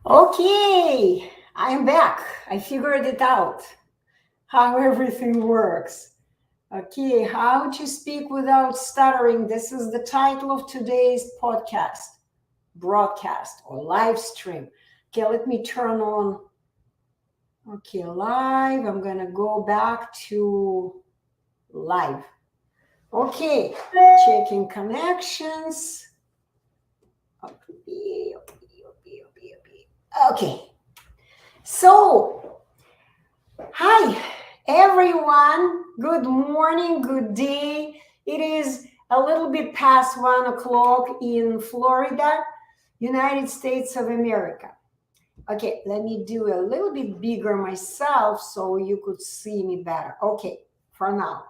Okay, I'm back. I figured it out how everything works. Okay, how to speak without stuttering. This is the title of today's podcast, broadcast, or live stream. Okay, let me turn on. Okay, live. I'm gonna go back to live. Okay, checking connections. Okay, so hi, everyone. Good morning, good day. It is a little bit past 1 o'clock in Florida, United States of America. Okay, let me do a little bit bigger myself so you could see me better. Okay, for now.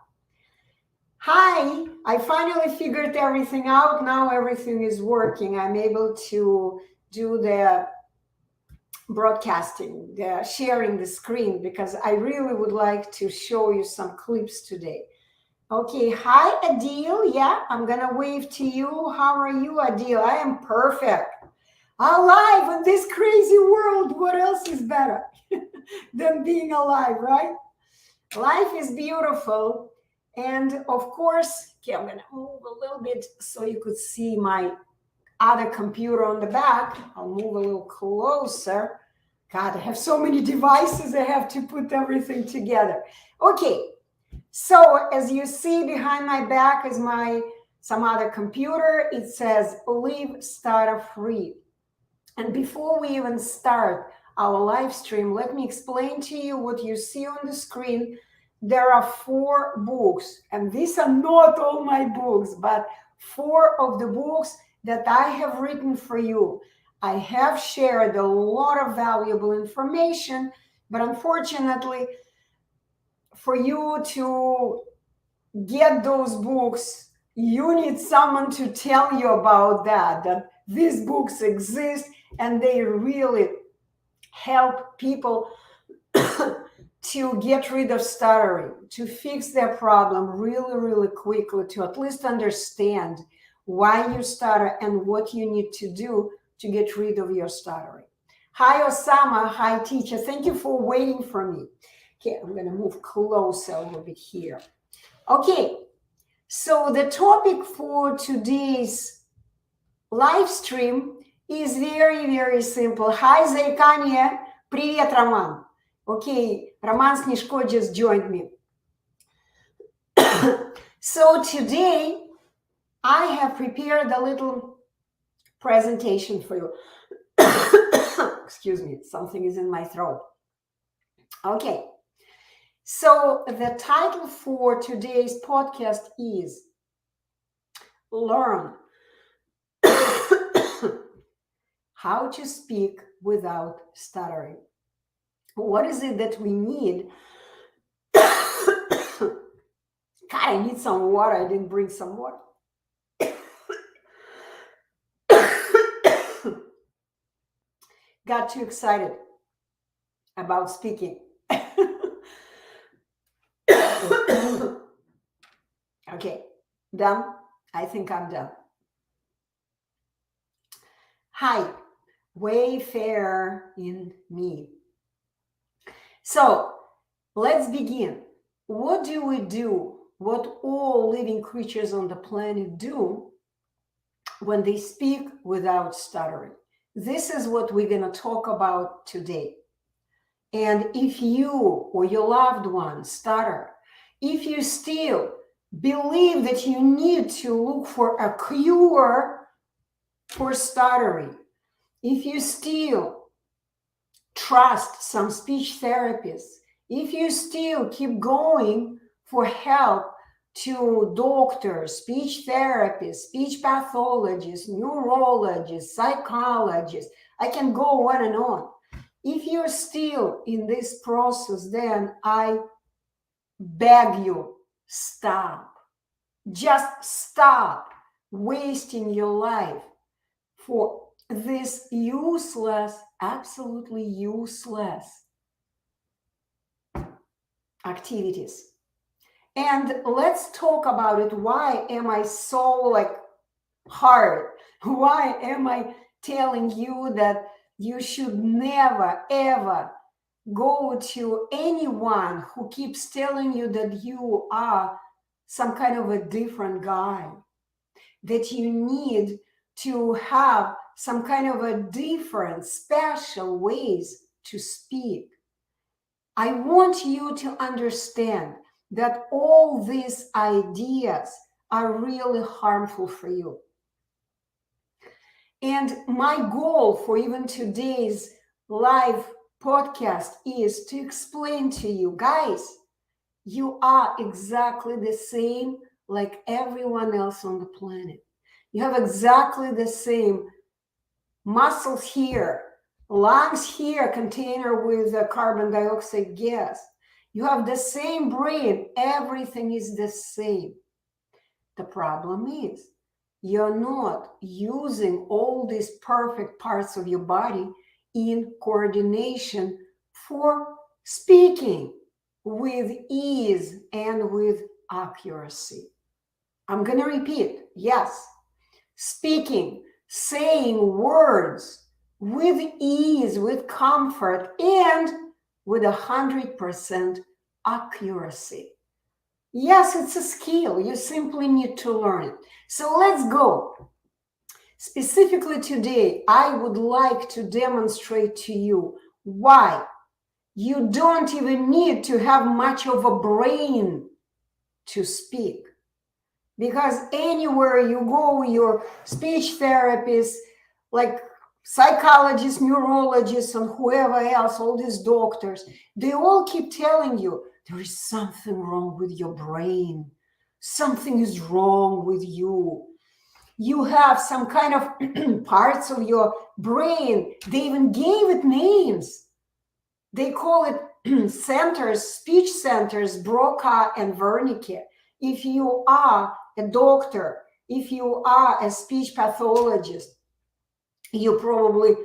Hi, I finally figured everything out. Now everything is working. I'm able to do the broadcasting, sharing the screen, because I really would like to show you some clips today. Okay, hi Adil. Yeah, I'm gonna wave to you. How are you, Adil? I am perfect. Alive in this crazy world. What else is better than being alive, right? Life is beautiful. And of course, okay, I'm gonna move a little bit so you could see my other computer on the back. I'll move a little closer. God, I have so many devices. I have to put everything together. Okay, so as you see behind my back is some other computer. It says Live Stutter-Free. And before we even start our live stream, let me explain to you what you see on the screen. There are 4 books, and these are not all my books, but 4 of the books that I have written for you. I have shared a lot of valuable information, but unfortunately, for you to get those books, you need someone to tell you about that these books exist and they really help people to get rid of stuttering, to fix their problem really, really quickly, to at least understand why you stutter and what you need to do to get rid of your stuttering. Hi, Osama. Hi, teacher. Thank you for waiting for me. Okay, I'm going to move closer a little bit here. Okay, so the topic for today's live stream is very, very simple. Hi, Zaikania. Привет, Роман. Okay, Roman Snishko just joined me. So today, I have prepared a little presentation for you. Excuse me, something is in my throat. Okay, so the title for today's podcast is Learn How to Speak Without Stuttering. What is it that we need? God, I need some water. I didn't bring some water. Got too excited about speaking. Okay, done? I think I'm done. Hi, Wayfarer in me. So let's begin. What do we do? What all living creatures on the planet do when they speak without stuttering? This is what we're going to talk about today. And if you or your loved one stutter, if you still believe that you need to look for a cure for stuttering, if you still trust some speech therapists, if you still keep going for help to doctors, speech therapists, speech pathologists, neurologists, psychologists, I can go on and on. If you're still in this process, then I beg you, stop. Just stop wasting your life for this useless, absolutely useless activities. And let's talk about it. Why am I so hard? Why am I telling you that You should never, ever go to anyone who keeps telling you that you are some kind of a different guy, that you need to have some kind of a different, special ways to speak. I want you to understand that all these ideas are really harmful for you. And my goal for even today's live podcast is to explain to you guys, you are exactly the same like everyone else on the planet. You have exactly the same muscles here, lungs here, container with carbon dioxide gas. You have the same brain. Everything is the same. The problem is you're not using all these perfect parts of your body in coordination for speaking with ease and with accuracy. I'm going to repeat. Yes, speaking, saying words with ease, with comfort, and with 100% accuracy. Yes, it's a skill. You simply need to learn it. So let's go. Specifically today, I would like to demonstrate to you why you don't even need to have much of a brain to speak. Because anywhere you go, your speech therapist, like psychologists, neurologists, and whoever else, all these doctors, they all keep telling you there is something wrong with your brain. Something is wrong with you. You have some kind of parts of your brain. They even gave it names. They call it centers, speech centers, Broca and Wernicke. If you are a doctor, if you are a speech pathologist, you probably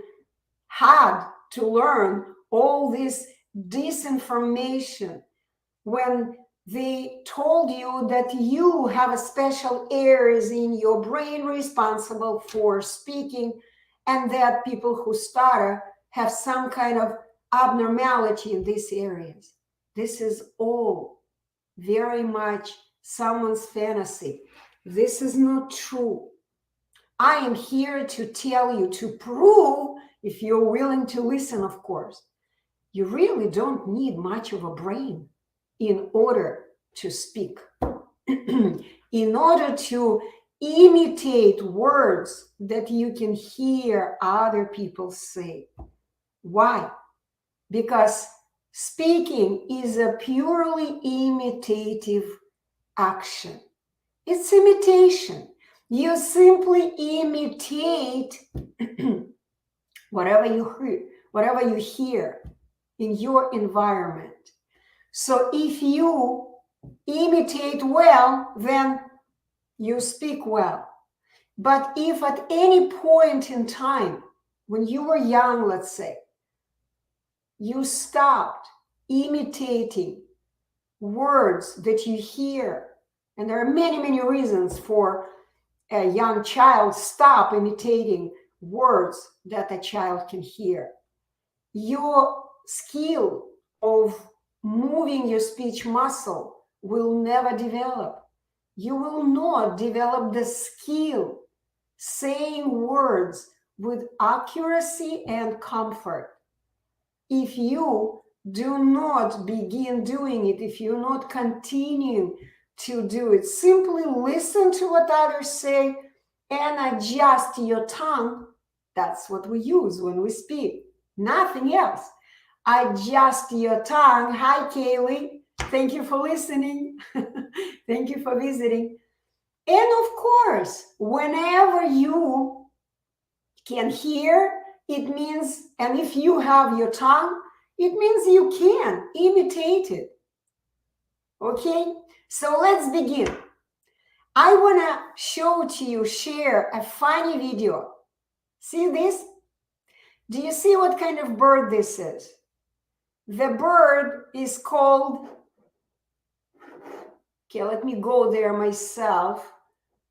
had to learn all this disinformation when they told you that you have a special areas in your brain responsible for speaking, and that people who stutter have some kind of abnormality in these areas. This is all very much someone's fantasy. This is not true. I am here to tell you, to prove, if you're willing to listen, of course, you really don't need much of a brain in order to speak, in order to imitate words that you can hear other people say. Why? Because speaking is a purely imitative action. It's imitation. You simply imitate whatever you hear in your environment. So if you imitate well, then you speak well. But if at any point in time, when you were young, let's say, you stopped imitating words that you hear, and there are many, many reasons for a young child stop imitating words that a child can hear. Your skill of moving your speech muscle will never develop. You will not develop the skill saying words with accuracy and comfort. If you do not begin doing it, if you not continue to do it, simply listen to what others say and adjust your tongue. That's what we use when we speak, nothing else. Adjust your tongue. Hi, Kaylee. Thank you for listening. Thank you for visiting. And of course, whenever you can hear, it means, and if you have your tongue, it means you can imitate it. Okay, so let's begin. I want to show to you, share a funny video. See this? Do you see what kind of bird this is? The bird is called, okay, let me go there myself.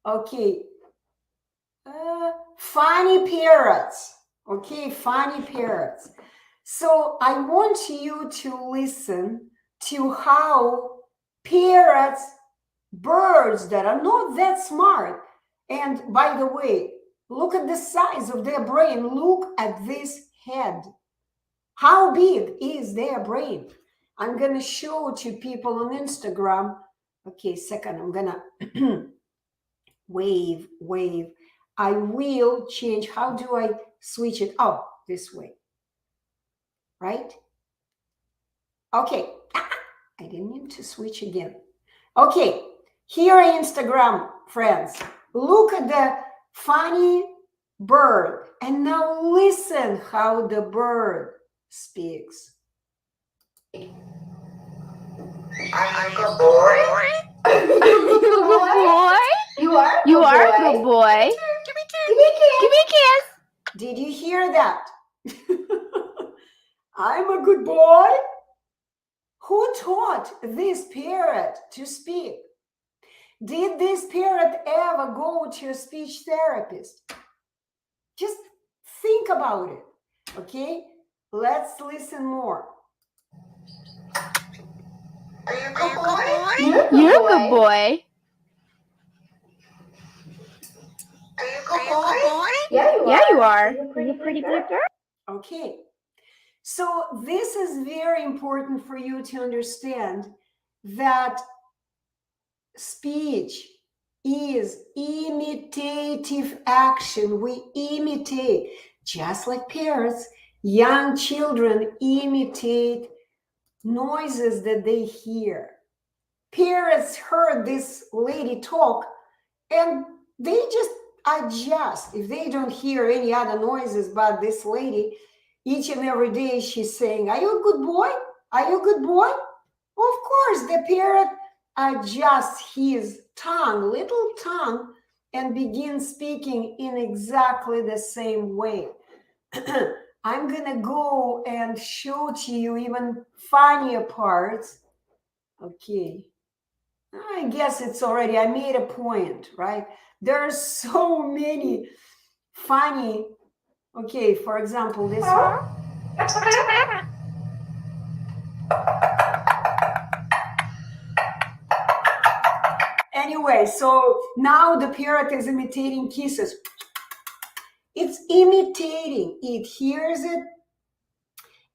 Okay, funny parrots. Okay, funny parrots. So I want you to listen to how parrots, birds that are not that smart, and by the way, look at the size of their brain. Look at this head. How big is their brain? I'm going to show to people on Instagram. Okay, second, I'm going to wave. I will change. How do I switch it? Oh, this way. Right? Okay. I didn't need to switch again. Okay. Here are Instagram friends. Look at the funny bird. And now listen how the bird speaks. Are you a good boy? Are you a good boy? You are a good boy. Give me a kiss. Did you hear that? I'm a good boy. Who taught this parrot to speak? Did this parrot ever go to a speech therapist? Just think about it, okay? Let's listen more. Are you a good boy? You're a good boy. Are you a good boy? Yeah, you are. You're a pretty good girl. Okay. So this is very important for you to understand that speech is imitative action. We imitate, just like parrots, young children imitate noises that they hear. Parrots heard this lady talk and they just adjust. If they don't hear any other noises but this lady, each and every day she's saying, "Are you a good boy? Are you a good boy?" Of course, the parrot adjusts his tongue, little tongue, and begins speaking in exactly the same way. I'm gonna go and show to you even funnier parts. Okay. I guess it's already, I made a point, right? There are so many funny, okay, for example, this one. Anyway, so now the parrot is imitating kisses. It's imitating, it hears it,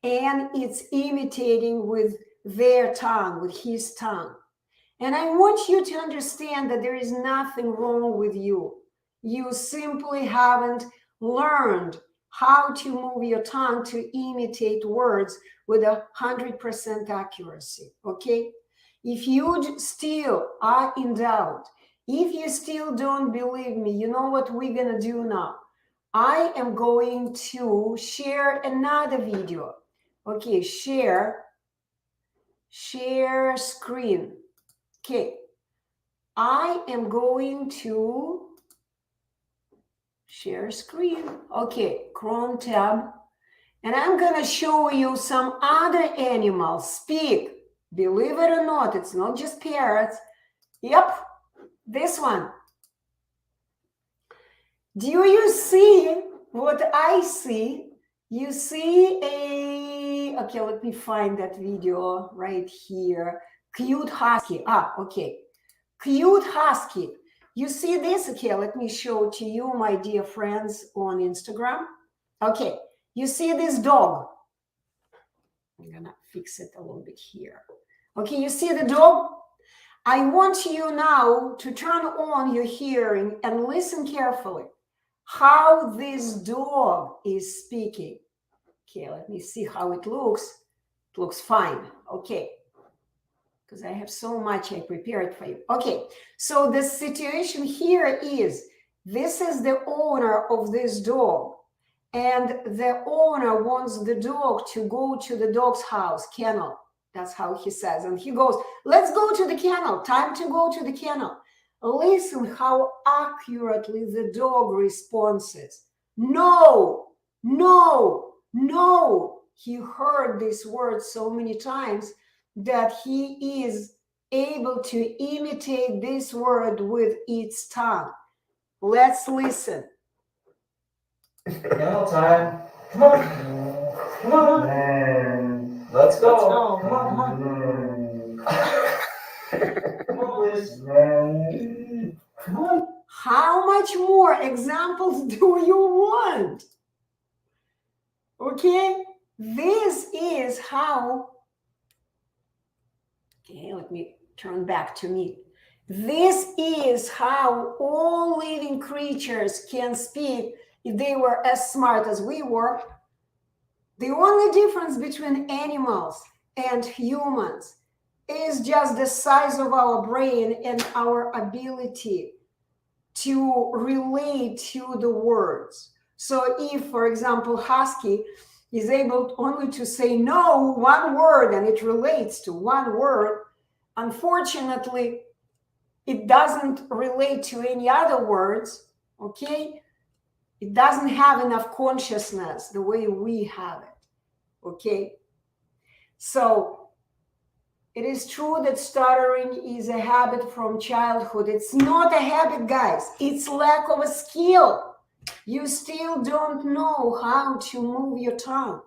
and it's imitating with their tongue, with his tongue. And I want you to understand that there is nothing wrong with you. You simply haven't learned how to move your tongue to imitate words with 100% accuracy, okay? If you still are in doubt, if you still don't believe me, you know what we're gonna do now? I am going to share another video. Okay, share screen. Okay, I am going to share screen. Okay, Chrome tab. And I'm going to show you some other animals speak. Believe it or not, it's not just parrots. Yep, this one. Do you see what I see? You see a, okay, let me find that video right here. Cute husky. Okay. Cute husky. You see this? Okay, let me show to you, my dear friends on Instagram. Okay, you see this dog. I'm gonna fix it a little bit here. Okay, you see the dog? I want you now to turn on your hearing and listen carefully how this dog is speaking. Okay, let me see how it looks. It looks fine. Okay. Because I have so much I prepared for you. Okay, so the situation here is, this is the owner of this dog, and the owner wants the dog to go to the dog's house, kennel. That's how he says. And he goes, "Let's go to the kennel. Time to go to the kennel." Listen how accurately the dog responds. No, no, no. He heard this word so many times that he is able to imitate this word with its tongue. Let's listen. Now time. Come on. Come on. Let's go. Come on, come on. Come on, please. Come on. How much more examples do you want? Okay, this is how, okay, let me turn back to me. This is how all living creatures can speak if they were as smart as we were. The only difference between animals and humans is just the size of our brain and our ability to relate to the words. So if, for example, Husky is able only to say no one word and it relates to one word, unfortunately, it doesn't relate to any other words, okay? It doesn't have enough consciousness the way we have it, okay? So it is true that stuttering is a habit from childhood. It's not a habit, guys. It's lack of a skill. You still don't know how to move your tongue.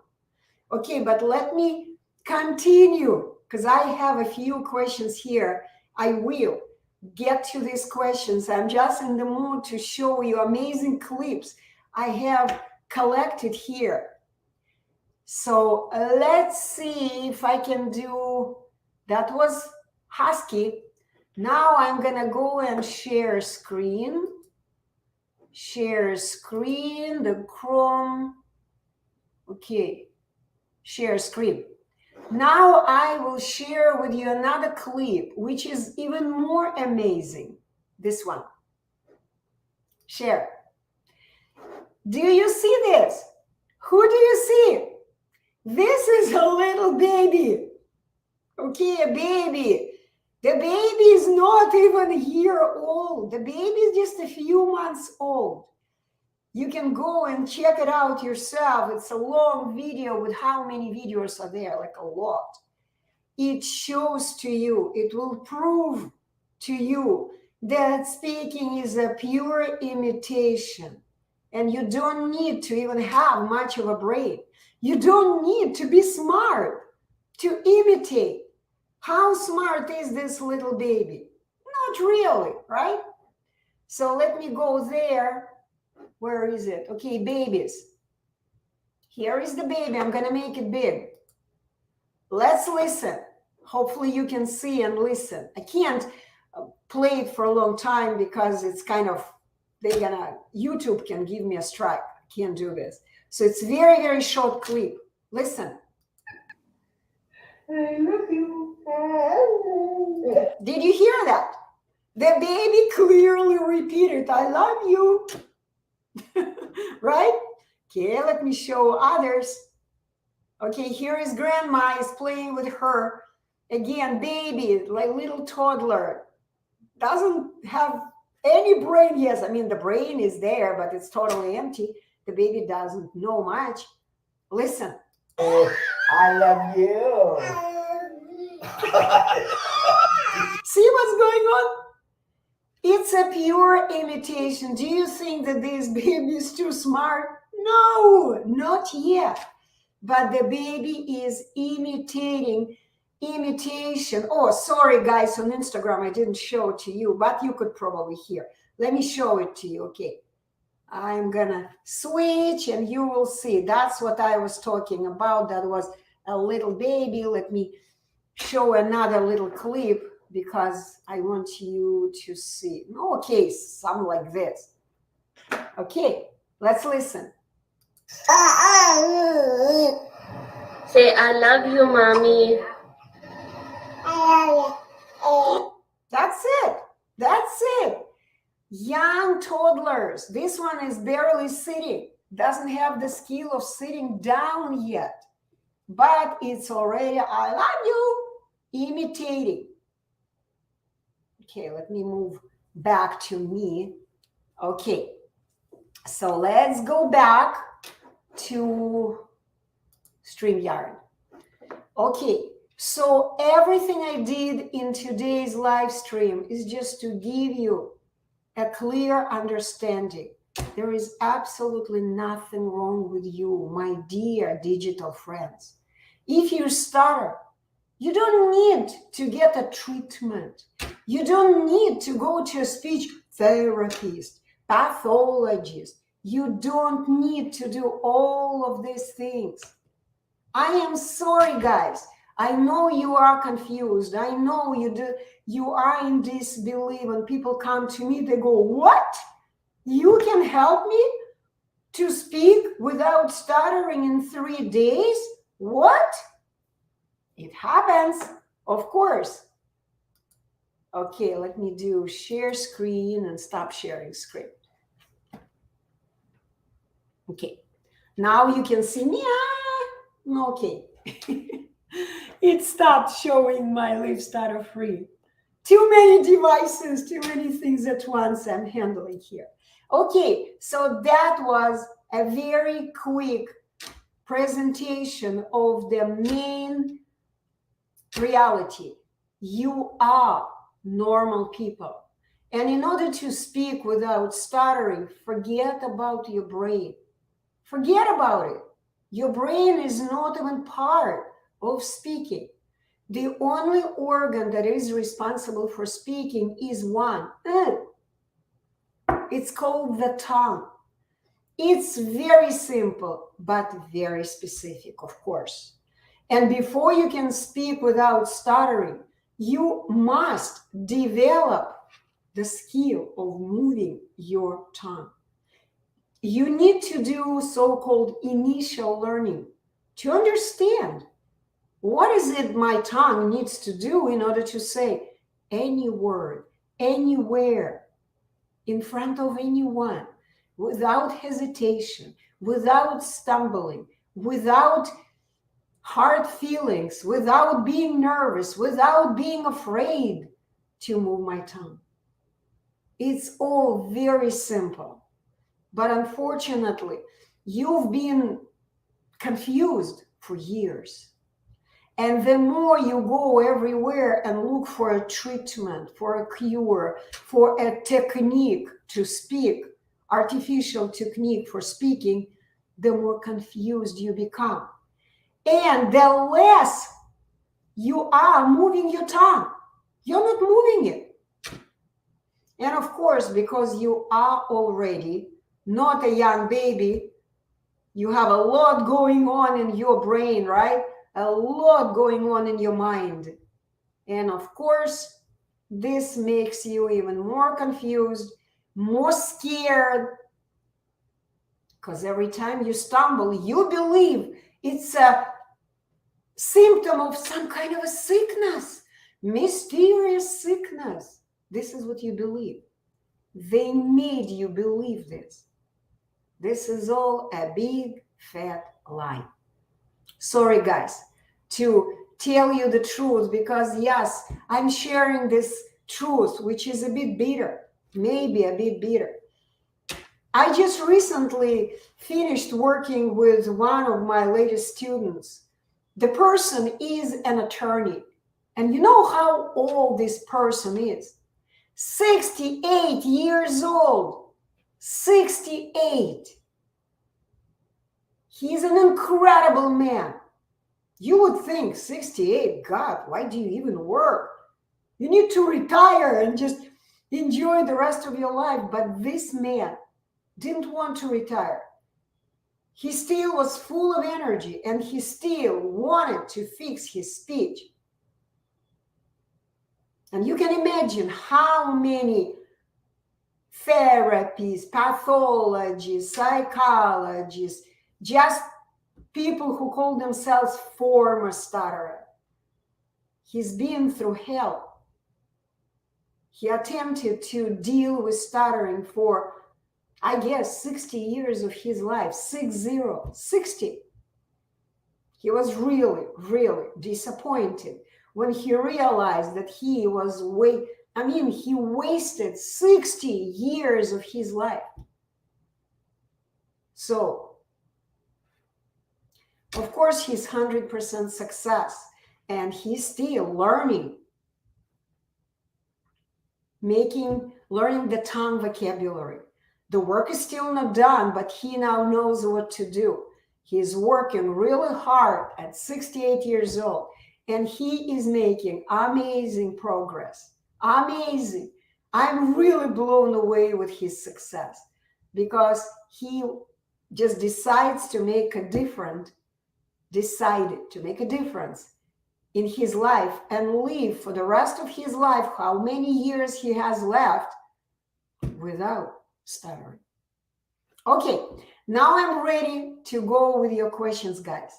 Okay, but let me continue because I have a few questions here. I will get to these questions. I'm just in the mood to show you amazing clips I have collected here. So let's see if I can do, that was Husky. Now I'm gonna go and share screen. Share screen, the Chrome. Okay, share screen. Now I will share with you another clip, which is even more amazing. This one. Share. Do you see this? Who do you see? This is a little baby. Okay, a baby. The baby is not even a year old. The baby is just a few months old. You can go and check it out yourself. It's a long video with how many videos are there? Like a lot. It shows to you, it will prove to you that speaking is a pure imitation. And you don't need to even have much of a brain. You don't need to be smart to imitate. How smart is this little baby? Not really, right? So let me go there. Where is it? Okay, babies. Here is the baby. I'm going to make it big. Let's listen. Hopefully you can see and listen. I can't play it for a long time because it's kind of, YouTube can give me a strike. I can't do this. So it's very, very short clip. Listen. I love you. Did you hear that? The baby clearly repeated, I love you. Right? Okay, let me show others. Okay, here is grandma is playing with her. Again, baby, like little toddler. Doesn't have any brain. Yes, I mean, the brain is there, but it's totally empty. The baby doesn't know much. Listen. I love you. See what's going on? It's a pure imitation. Do you think that this baby is too smart? No, not yet. But the baby is imitation. Oh, sorry, guys, on Instagram, I didn't show it to you, but you could probably hear. Let me show it to you, okay? I'm gonna switch and you will see. That's what I was talking about. That was a little baby. Let me show another little clip because I want you to see. Okay, something like this. Okay, let's listen. Say, I love you, Mommy. That's it. That's it. Young toddlers. This one is barely sitting. Doesn't have the skill of sitting down yet. But it's already, I love you, imitating. Okay, let me move back to me. Okay, so let's go back to StreamYard. Okay, so everything I did in today's live stream is just to give you a clear understanding There is absolutely nothing wrong with you, my dear digital friends. If you stutter, you don't need to get a treatment. You don't need to go to a speech therapist, pathologist. You don't need to do all of these things. I am sorry, guys. I know you are confused. I know you are in disbelief. When people come to me, they go, "What? You can help me to speak without stuttering in 3 days? What?" It happens, of course. Okay, let me do share screen and stop sharing screen. Okay, now you can see me. Okay. It stopped showing my Live Stutter-Free. Too many devices, too many things at once I'm handling here. Okay, so that was a very quick presentation of the main reality. You are normal people. And in order to speak without stuttering, forget about your brain. Forget about it. Your brain is not even part of speaking. The only organ that is responsible for speaking is one. It's called the tongue. It's very simple, but very specific, of course. And before you can speak without stuttering, you must develop the skill of moving your tongue. You need to do so-called initial learning to understand what is it my tongue needs to do in order to say any word, anywhere, in front of anyone, without hesitation, without stumbling, without hard feelings, without being nervous, without being afraid to move my tongue. It's all very simple. But unfortunately, you've been confused for years. And the more you go everywhere and look for a treatment, for a cure, for a technique to speak, artificial technique for speaking, the more confused you become. And the less you are moving your tongue. You're not moving it. And of course, because you are already not a young baby, you have a lot going on in your brain, right? A lot going on in your mind. And of course, this makes you even more confused, more scared, because every time you stumble, you believe it's a symptom of some kind of a sickness, mysterious sickness. This is what you believe. They made you believe this. This is all a big fat lie. Sorry, guys, to tell you the truth, because yes, I'm sharing this truth, which is a bit bitter, maybe a bit bitter. I just recently finished working with one of my latest students. The person is an attorney. And you know how old this person is? 68 years old. 68. He's an incredible man. You would think 68, God, why do you even work? You need to retire and just enjoy the rest of your life. But this man didn't want to retire. He still was full of energy and he still wanted to fix his speech. And you can imagine how many therapists, pathologists, psychologists, just people who call themselves former stutterer. He's been through hell. He attempted to deal with stuttering for, I guess, 60 years of his life, 60. He was really, really disappointed when he realized that he wasted 60 years of his life. So, of course, he's 100% success, and he's still learning the tongue vocabulary, The work is still not done, but he now knows what to do. He's working really hard at 68 years old, and he is making amazing progress. Amazing. I'm really blown away with his success because he just decided to make a difference in his life and live for the rest of his life, how many years he has left, without stuttering. Okay, now I'm ready to go with your questions, guys.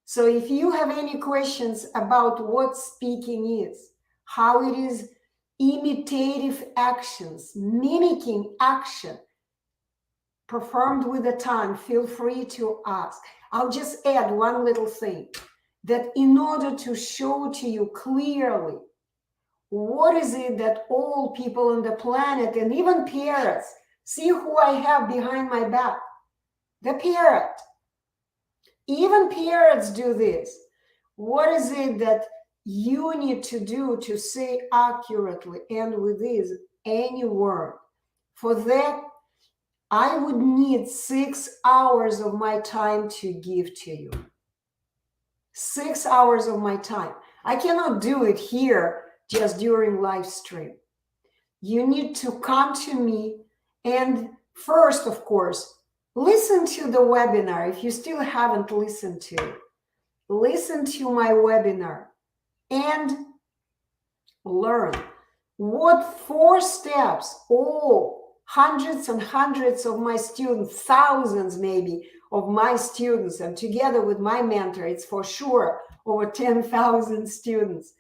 So if you have any questions about what speaking is, how it is imitative actions, mimicking action performed with the tongue, feel free to ask. I'll just add one little thing, that in order to show to you clearly what is it that all people on the planet and even parrots, see who I have behind my back, the parrot. Even parrots do this. What is it that you need to do to say accurately and with this any word? For that, I would need 6 hours of my time to give to you. 6 hours of my time. I cannot do it here just during live stream. You need to come to me and first, of course, listen to the webinar. If you still haven't listened to it, listen to my webinar and learn what 4 steps, hundreds and hundreds of my students, thousands maybe of my students, and together with my mentor, it's for sure over 10,000 students,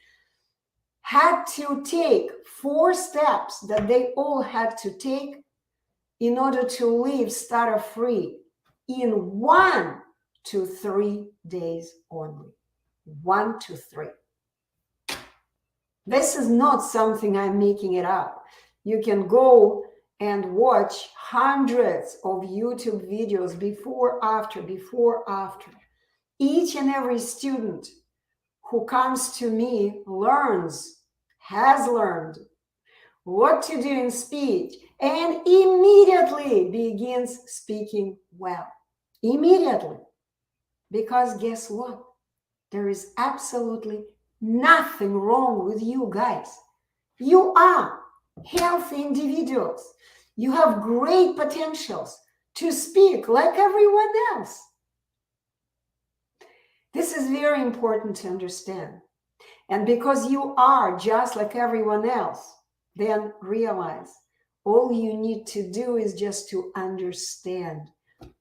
had to take 4 steps that they all had to take in order to live stutter-free in 1 to 3 days only. 1 to 3. This is not something I'm making it up. You can go and watch hundreds of YouTube videos before, after. Each and every student who comes to me has learned what to do in speech and immediately begins speaking well. Immediately. Because guess what? There is absolutely nothing wrong with you guys. You are healthy individuals. You have great potentials to speak like everyone else. This is very important to understand. And because you are just like everyone else, then realize all you need to do is just to understand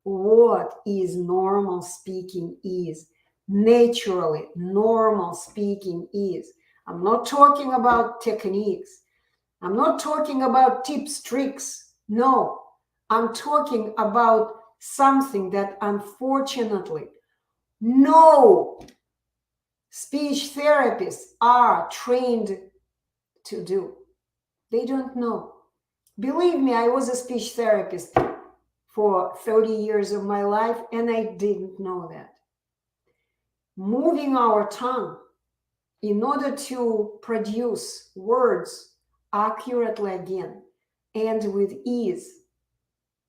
what is normal speaking is. Naturally, normal speaking is. I'm not talking about techniques. I'm not talking about tips, tricks. No, I'm talking about something that unfortunately no speech therapists are trained to do. They don't know. Believe me, I was a speech therapist for 30 years of my life, and I didn't know that. Moving our tongue in order to produce words accurately again and with ease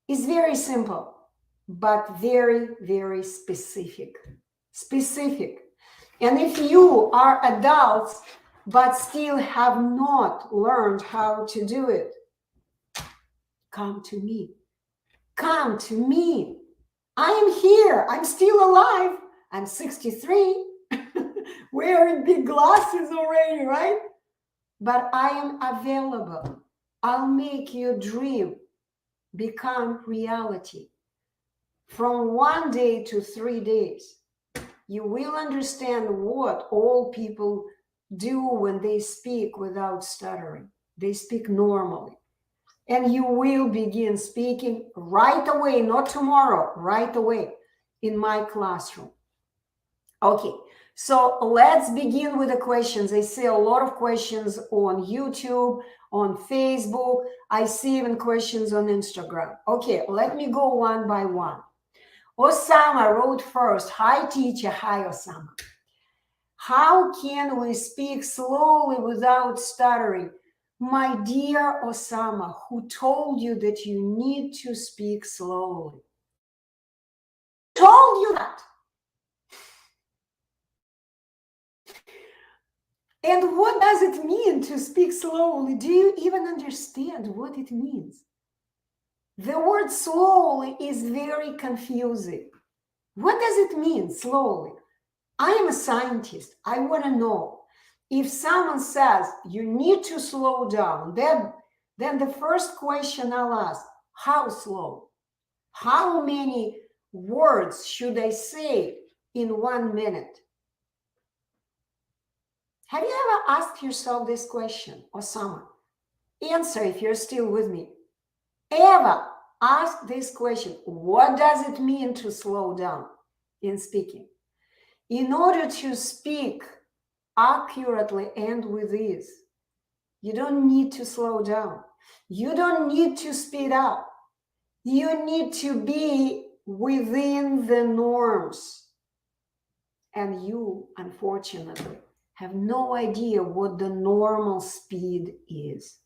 is very simple, but very, very specific. And if you are adults but still have not learned how to do it, come to me. Come to me. I am here. I'm still alive. I'm 63, wearing big glasses already, right? But I am available. I'll make your dream become reality. From 1 day to 3 days, you will understand what all people do when they speak without stuttering. They speak normally. And you will begin speaking right away, not tomorrow, right away in my classroom. Okay, so let's begin with the questions. I see a lot of questions on YouTube, on Facebook. I see even questions on Instagram. Okay, let me go one by one. Osama wrote first. Hi, teacher. Hi, Osama. How can we speak slowly without stuttering? My dear Osama, who told you that you need to speak slowly? Who told you that? And what does it mean to speak slowly? Do you even understand what it means? The word slowly is very confusing. What does it mean, slowly? I am a scientist. I want to know. If someone says you need to slow down, then the first question I'll ask, how slow? How many words should I say in 1 minute? Have you ever asked yourself this question, Osama? Answer if you're still with me. Ever ask this question, what does it mean to slow down in speaking? In order to speak accurately and with ease, you don't need to slow down. You don't need to speed up. You need to be within the norms. And you, unfortunately, have no idea what the normal speed is,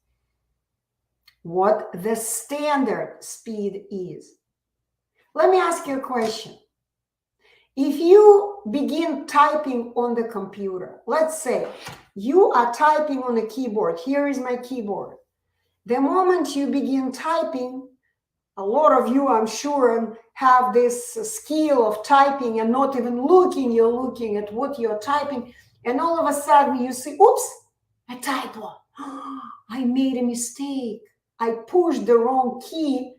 what the standard speed is. Let me ask you a question. If you begin typing on the computer, let's say you are typing on a keyboard. Here is my keyboard. The moment you begin typing, a lot of you, I'm sure, have this skill of typing and not even looking. You're looking at what you're typing, and all of a sudden you see, oops, a typo. I made a mistake. I pushed the wrong key.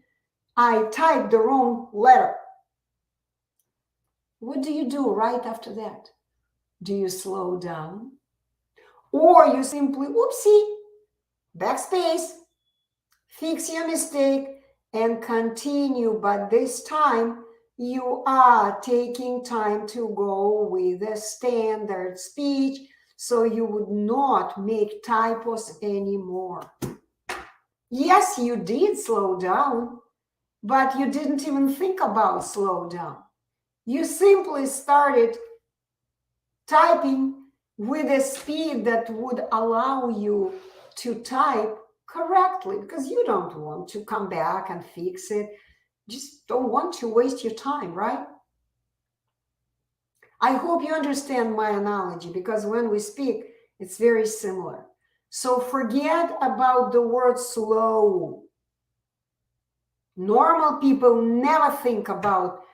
I typed the wrong letter. What do you do right after that? Do you slow down? Or you simply, oopsie, backspace, fix your mistake, and continue, but this time you are taking time to go with a standard speech so you would not make typos anymore. Yes, you did slow down, but you didn't even think about slow down. You simply started typing with a speed that would allow you to type correctly, because you don't want to come back and fix it. Just don't want to waste your time, right? I hope you understand my analogy, because when we speak, it's very similar. So forget about the word slow. Normal people never think about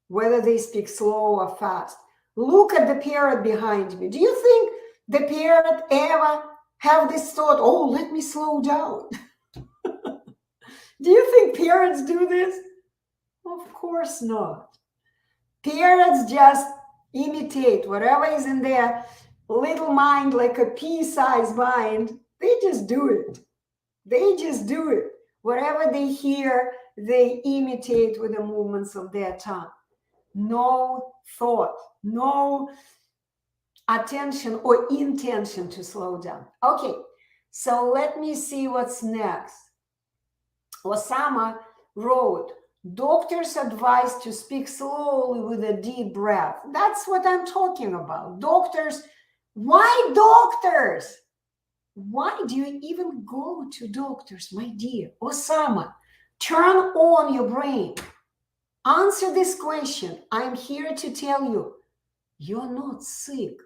whether they speak slow or fast. Look at the parrot behind me. Do you think the parrot ever have this thought, oh, let me slow down? Do you think parrots do this? Of course not. Parrots just imitate whatever is in their little mind, like a pea-sized mind. They just do it. They just do it. Whatever they hear, they imitate with the movements of their tongue. No thought, no attention or intention to slow down. Okay, so let me see what's next. Osama wrote, doctors advise to speak slowly with a deep breath. That's what I'm talking about. Doctors, why doctors? Why do you even go to doctors, my dear? Osama, turn on your brain. Answer this question. I'm here to tell you, you're not sick.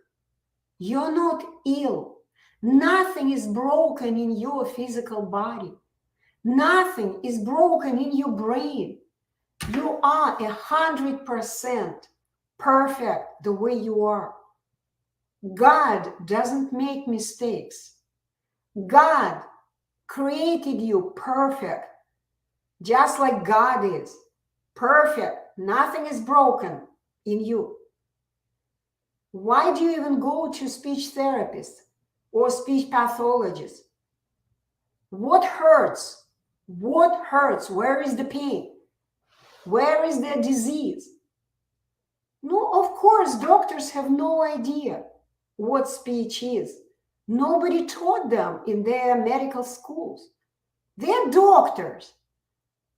You're not ill. Nothing is broken in your physical body. Nothing is broken in your brain. You are 100% perfect the way you are. God doesn't make mistakes. God created you perfect, just like God is. Perfect. Nothing is broken in you. Why do you even go to speech therapist or speech pathologist? What hurts? What hurts? Where is the pain? Where is the disease? No, of course, doctors have no idea what speech is. Nobody taught them in their medical schools. They're doctors.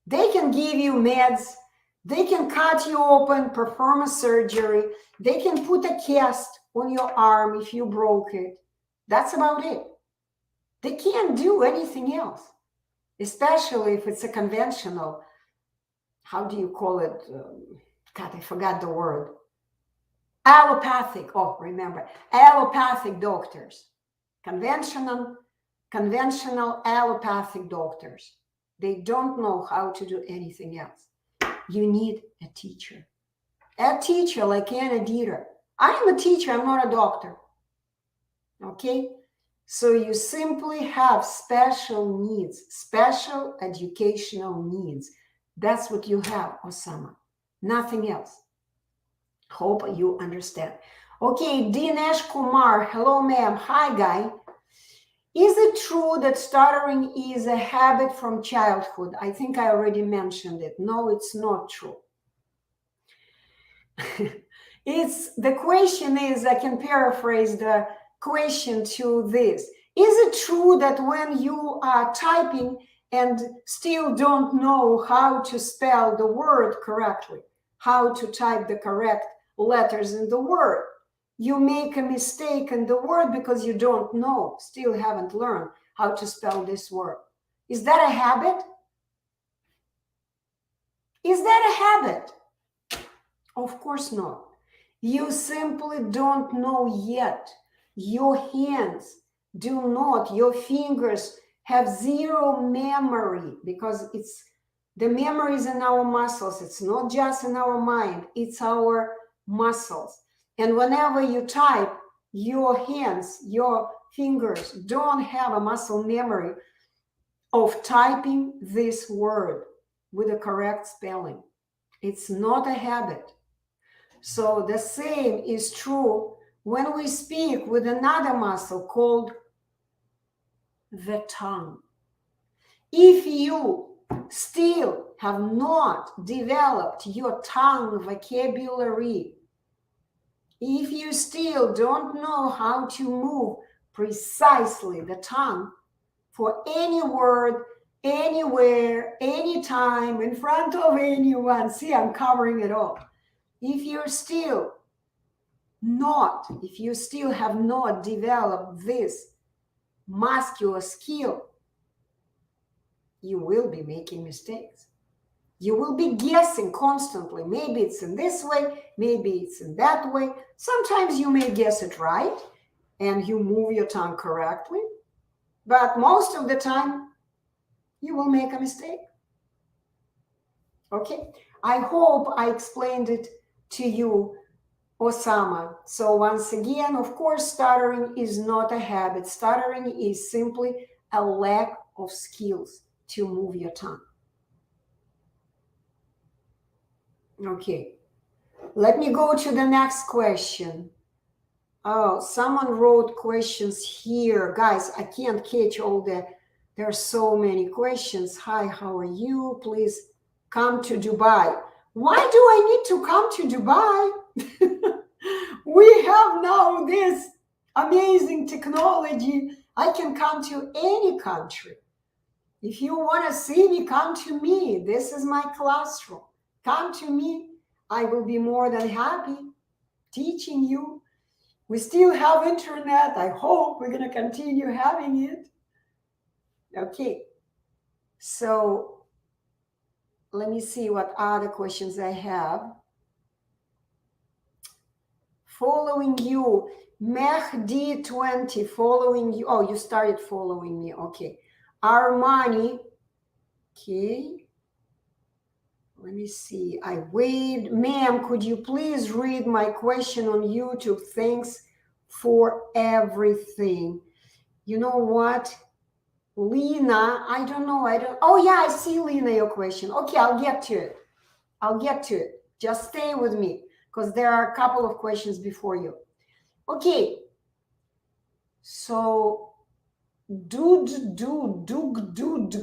They can give you meds. They can cut you open, perform a surgery. They can put a cast on your arm if you broke it. That's about it. They can't do anything else, especially if it's a conventional, how do you call it? God, I forgot the word. Allopathic, oh, remember, allopathic doctors, conventional allopathic doctors. They don't know how to do anything else. You need a teacher like Anna Dieter. I am a teacher, I'm not a doctor. Okay? So you simply have special needs, special educational needs. That's what you have, Osama. Nothing else. Hope you understand. Okay, Dinesh Kumar. Hello, ma'am. Hi, guy. Is it true that stuttering is a habit from childhood? I think I already mentioned it. No, it's not true. The question is, I can paraphrase the question to this. Is it true that when you are typing and still don't know how to spell the word correctly, how to type the correct letters in the word, you make a mistake in the word because you don't know, still haven't learned how to spell this word? Is that a habit? Is that a habit? Of course not. You simply don't know yet. Your hands do not, your fingers have zero memory, because the memory is in our muscles. It's not just in our mind, it's our muscles. And whenever you type, your hands, your fingers don't have a muscle memory of typing this word with the correct spelling. It's not a habit. So the same is true when we speak with another muscle called the tongue. If you still have not developed your tongue vocabulary, if you still don't know how to move precisely the tongue for any word, anywhere, anytime, in front of anyone, see, I'm covering it all. If you still have not developed this muscular skill, you will be making mistakes. You will be guessing constantly. Maybe it's in this way, maybe it's in that way. Sometimes you may guess it right and you move your tongue correctly, but most of the time you will make a mistake. Okay, I hope I explained it to you, Osama. So once again, of course, stuttering is not a habit. Stuttering is simply a lack of skills to move your tongue. Okay, let me go to the next question. Oh, someone wrote questions here. Guys, I can't catch all there are so many questions. Hi, how are you? Please come to Dubai. Why do I need to come to Dubai? We have now this amazing technology. I can come to any country. If you want to see me, come to me. This is my classroom. Come to me. I will be more than happy teaching you. We still have internet. I hope we're going to continue having it. Okay. So let me see what other questions I have. Following you, Mehdi20, following you. Oh, you started following me. Okay. Armani. Okay. Let me see. I wait. Ma'am, could you please read my question on YouTube? Thanks for everything. You know what? Lena, I don't know. Oh, yeah, I see, Lena, your question. Okay, I'll get to it. Just stay with me because there are a couple of questions before you. Okay. So,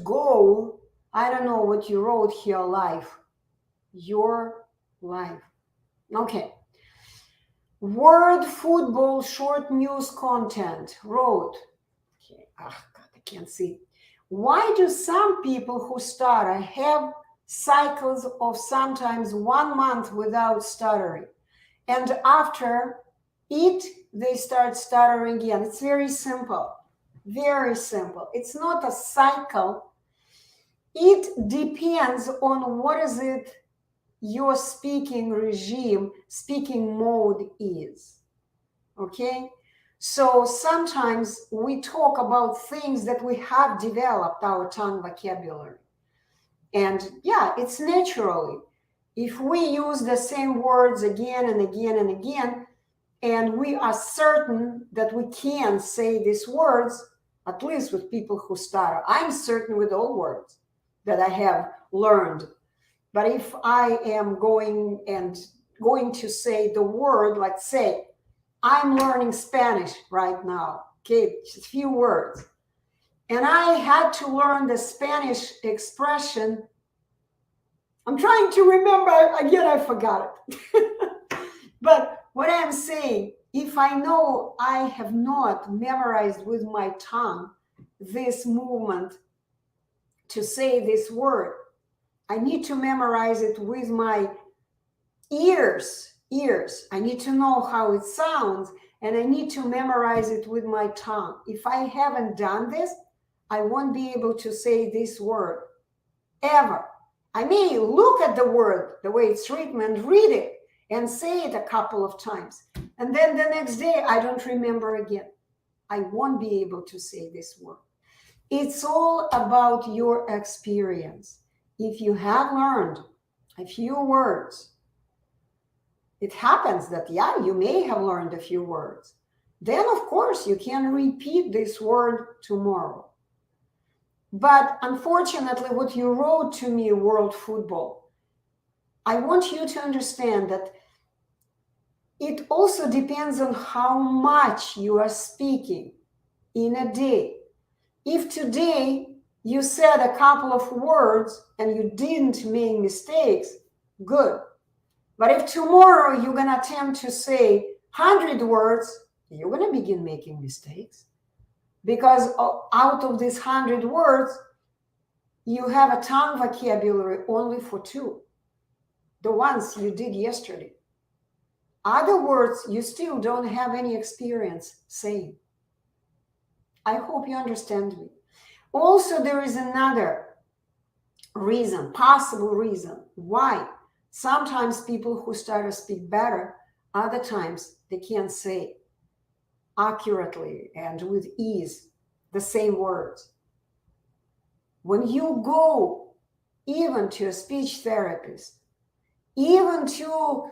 go. I don't know what you wrote here, life. Your life. Okay. Word football short news content wrote. Okay. Oh, God, I can't see. Why do some people who stutter have cycles of sometimes 1 month without stuttering? And after it, they start stuttering again. It's very simple. Very simple. It's not a cycle. It depends on what is it your speaking regime, speaking mode is. Okay? So sometimes we talk about things that we have developed our tongue vocabulary. And yeah, it's naturally. If we use the same words again and again and again, and we are certain that we can say these words, at least with people who stutter. I'm certain with all words that I have learned. But if I am going to say the word, let's say, I'm learning Spanish right now, okay, just a few words. And I had to learn the Spanish expression. I'm trying to remember, again, I forgot it. But what I'm saying, if I know I have not memorized with my tongue this movement to say this word, I need to memorize it with my ears. I need to know how it sounds, and I need to memorize it with my tongue. If I haven't done this, I won't be able to say this word ever. I may look at the word, the way it's written, and read it and say it a couple of times. And then the next day, I don't remember again. I won't be able to say this word. It's all about your experience. If you have learned a few words, it happens that, yeah, you may have learned a few words. Then, of course, you can repeat this word tomorrow. But unfortunately, what you wrote to me, World Football, I want you to understand that it also depends on how much you are speaking in a day. If today you said a couple of words and you didn't make mistakes, good. But if tomorrow you're going to attempt to say 100 words, you're going to begin making mistakes. Because out of these 100 words, you have a tongue vocabulary only for 2. The ones you did yesterday. Other words, you still don't have any experience saying. I hope you understand me. Also, there is another reason, possible reason, why sometimes people who start to speak better, other times they can't say accurately and with ease the same words. When you go even to a speech therapist, even to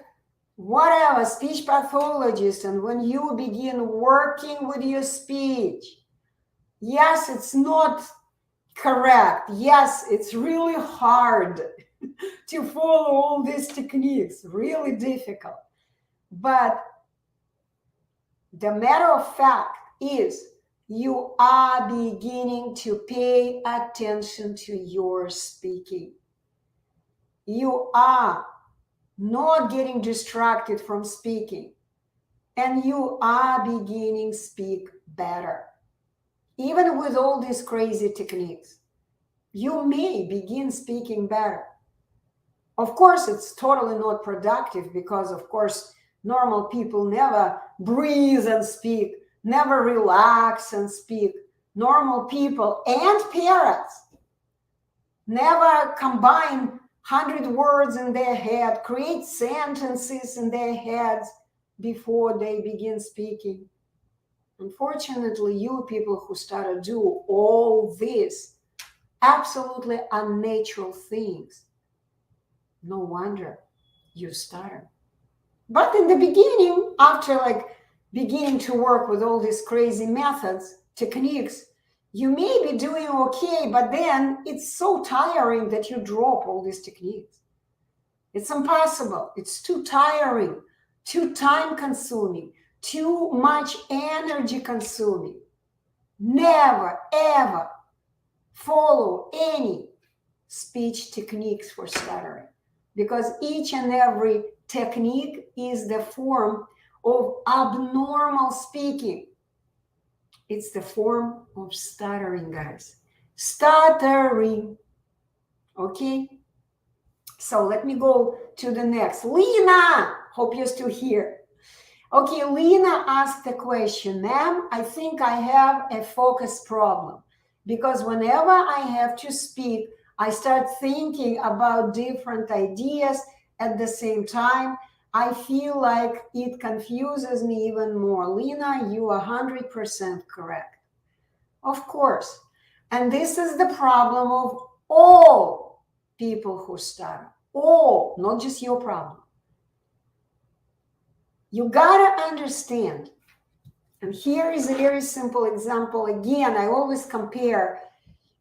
whatever, speech pathologist, and when you begin working with your speech, yes, it's not correct. Yes, it's really hard to follow all these techniques, really difficult. But the matter of fact is you are beginning to pay attention to your speaking. You are not getting distracted from speaking, and you are beginning to speak better. Even with all these crazy techniques, you may begin speaking better. Of course, it's totally not productive because, of course, normal people never breathe and speak, never relax and speak. Normal people and parrots never combine 100 words in their head, create sentences in their heads before they begin speaking. Unfortunately, you people who start to do all these absolutely unnatural things, no wonder you stutter. But in the beginning, after beginning to work with all these crazy methods, techniques, you may be doing okay, but then it's so tiring that you drop all these techniques. It's impossible. It's too tiring, too time consuming, too much energy consuming. Never, ever follow any speech techniques for stuttering, because each and every technique is the form of abnormal speaking. It's the form of stuttering, guys. Stuttering. Okay? So let me go to the next. Lena, hope you're still here. Okay, Lena asked a question. Ma'am, I think I have a focus problem because whenever I have to speak, I start thinking about different ideas at the same time. I feel like it confuses me even more. Lena, you are 100% correct. Of course. And this is the problem of all people who stutter. All, not just your problem. You gotta understand. And here is a very simple example. Again, I always compare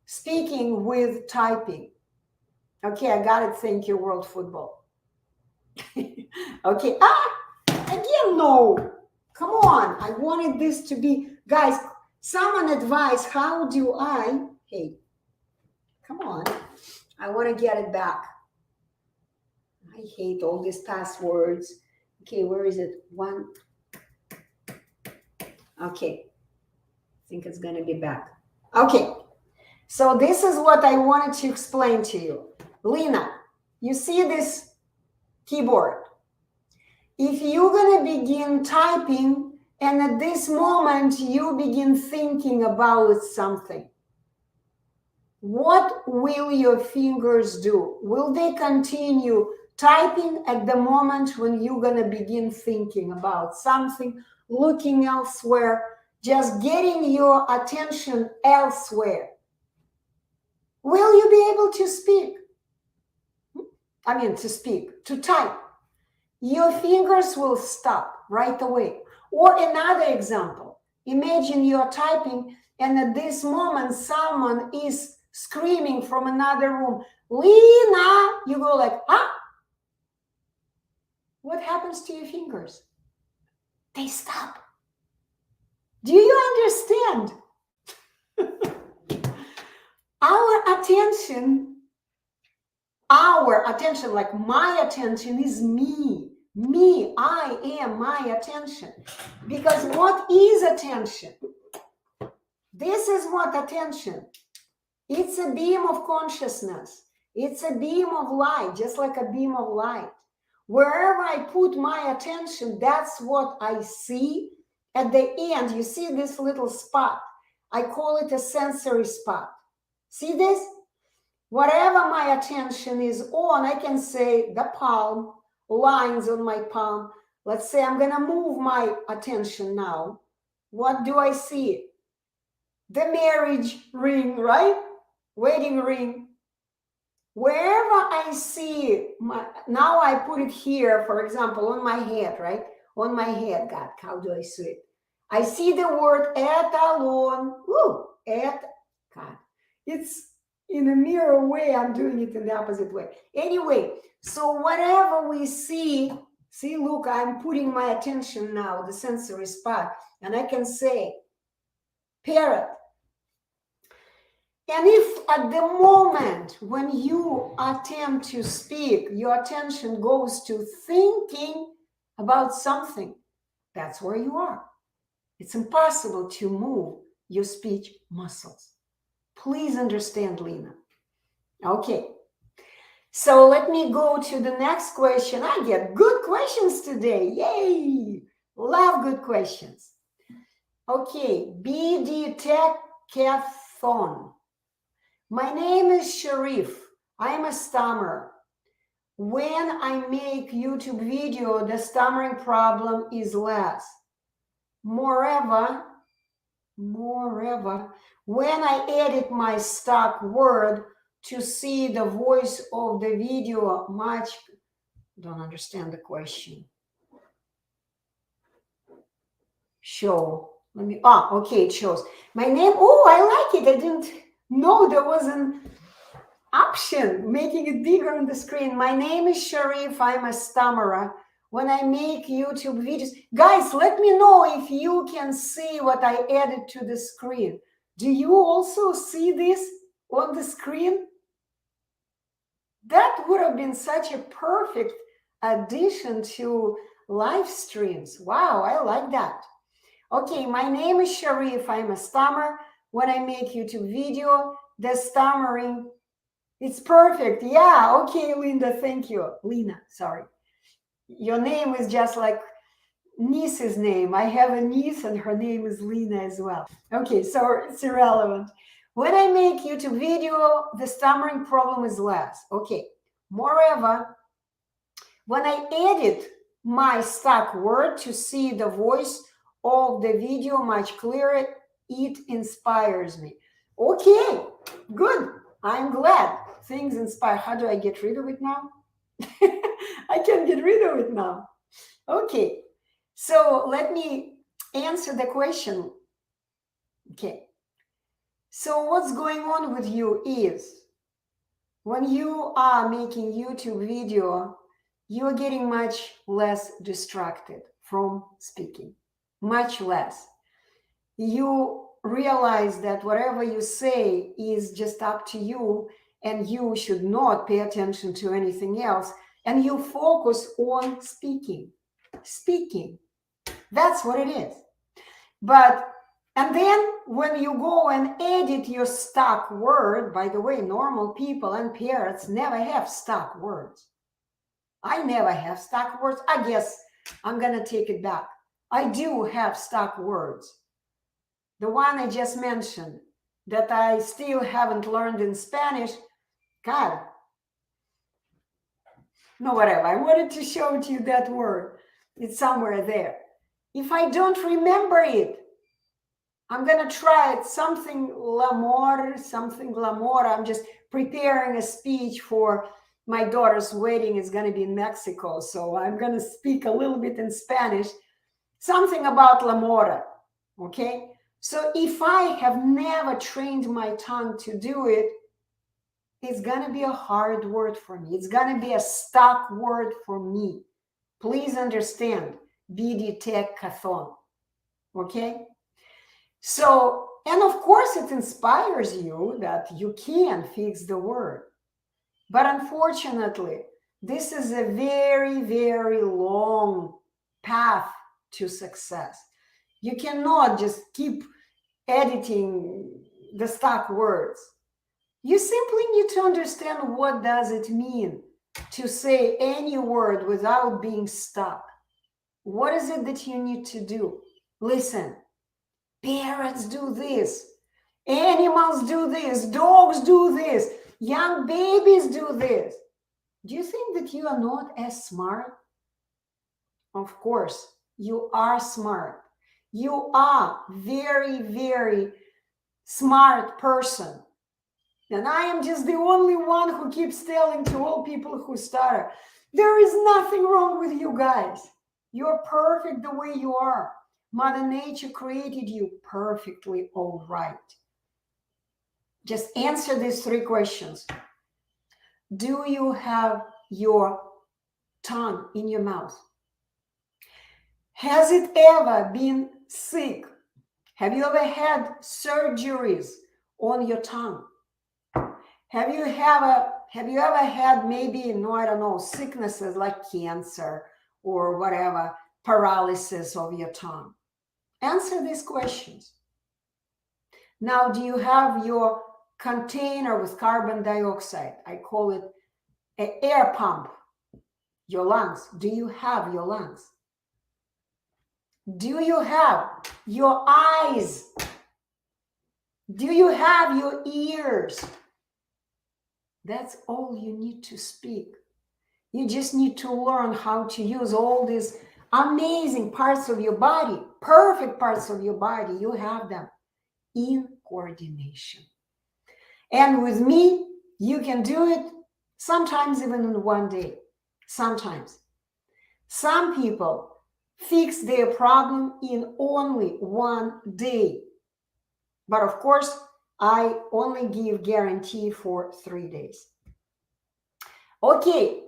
speaking with typing. Okay, I got it. Thank you, World Football. Okay. Again, no. Come on. I wanted this to be, guys, someone advise, how do I, hey, come on. I want to get it back. I hate all these passwords. Okay, where is it? One. Okay. I think it's going to be back. Okay. So this is what I wanted to explain to you. Lena, you see this keyboard? If you're going to begin typing and at this moment you begin thinking about something, what will your fingers do? Will they continue typing at the moment when you're going to begin thinking about something, looking elsewhere, just getting your attention elsewhere? Will you be able to speak? To type. Your fingers will stop right away. Or another example, imagine you're typing and at this moment someone is screaming from another room, Lena, you go like, what happens to your fingers? They stop. Do you understand? Our attention, like my attention is me. Me, I am my attention. Because what is attention? This is what attention. It's a beam of consciousness. It's a beam of light, just like a beam of light. Wherever I put my attention, that's what I see. At the end, you see this little spot. I call it a sensory spot. See this? Whatever my attention is on, I can say the palm, lines on my palm. Let's say I'm going to move my attention now. What do I see? The marriage ring, right? Wedding ring. Wherever I see, now I put it here, for example, on my head, right? On my head, God, how do I see it? I see the word etalon. God, it's in a mirror way, I'm doing it in the opposite way. Anyway, so whatever we see, look, I'm putting my attention now, the sensory spot, and I can say, parrot. And if at the moment when you attempt to speak, your attention goes to thinking about something, that's where you are. It's impossible to move your speech muscles. Please understand, Lena. Okay. So let me go to the next question. I get good questions today. Yay! Love good questions. Okay. BD Techathon. My name is Sharif. I'm a stammerer. When I make YouTube video, the stammering problem is less. Moreover, when I edit my stock word to see the voice of the video much, don't understand the question. Show. Okay, it shows. My name, I like it. I didn't know there was an option making it bigger on the screen. My name is Sharif. I'm a stammerer. When I make YouTube videos, guys, let me know if you can see what I added to the screen. Do you also see this on the screen? That would have been such a perfect addition to live streams. Wow, I like that. Okay, my name is Sharif. I'm a stammerer. When I make YouTube video, the stammering, it's perfect. Yeah, okay, Linda, thank you. Lena, sorry. Your name is just like niece's name. I have a niece and her name is Lena as well. Okay, so it's irrelevant. When I make YouTube video, the stammering problem is less. Okay. Moreover, when I edit my stuck word to see the voice of the video much clearer, it inspires me. Okay, good. I'm glad. Things inspire. How do I get rid of it now? I can get rid of it now. Okay, so let me answer the question. Okay, so what's going on with you is when you are making YouTube video, you're getting much less distracted from speaking, much less. You realize that whatever you say is just up to you and you should not pay attention to anything else. And you focus on speaking. Speaking. That's what it is. And then when you go and edit your stuck word, by the way, normal people and parrots never have stuck words. I never have stuck words. I guess I'm going to take it back. I do have stuck words. The one I just mentioned that I still haven't learned in Spanish, God, no, whatever. I wanted to show to you that word. It's somewhere there. If I don't remember it, I'm going to try it. Something l'amour. I'm just preparing a speech for my daughter's wedding. Is going to be in Mexico. So I'm going to speak a little bit in Spanish. Something about l'amour. Okay? So if I have never trained my tongue to do it, it's going to be a hard word for me. It's going to be a stuck word for me. Please understand. BD Tech Cathon. Okay? So, and of course it inspires you that you can fix the word. But unfortunately, this is a very, very long path to success. You cannot just keep editing the stuck words. You simply need to understand what does it mean to say any word without being stuck. What is it that you need to do? Listen, parrots do this, animals do this, dogs do this, young babies do this. Do you think that you are not as smart? Of course, you are smart. You are very, very smart person. And I am just the only one who keeps telling to all people who stutter, there is nothing wrong with you guys. You're perfect the way you are. Mother Nature created you perfectly all right. Just answer these 3 questions. Do you have your tongue in your mouth? Has it ever been sick? Have you ever had surgeries on your tongue? Have you ever had maybe, sicknesses like cancer or whatever, paralysis of your tongue? Answer these questions. Now, do you have your container with carbon dioxide? I call it an air pump. Your lungs. Do you have your lungs? Do you have your eyes? Do you have your ears? That's all you need to speak. You just need to learn how to use all these amazing parts of your body, perfect parts of your body. You have them in coordination. And with me, you can do it sometimes even in one day. Sometimes. Some people fix their problem in only one day. But of course, I only give guarantee for 3 days. Okay,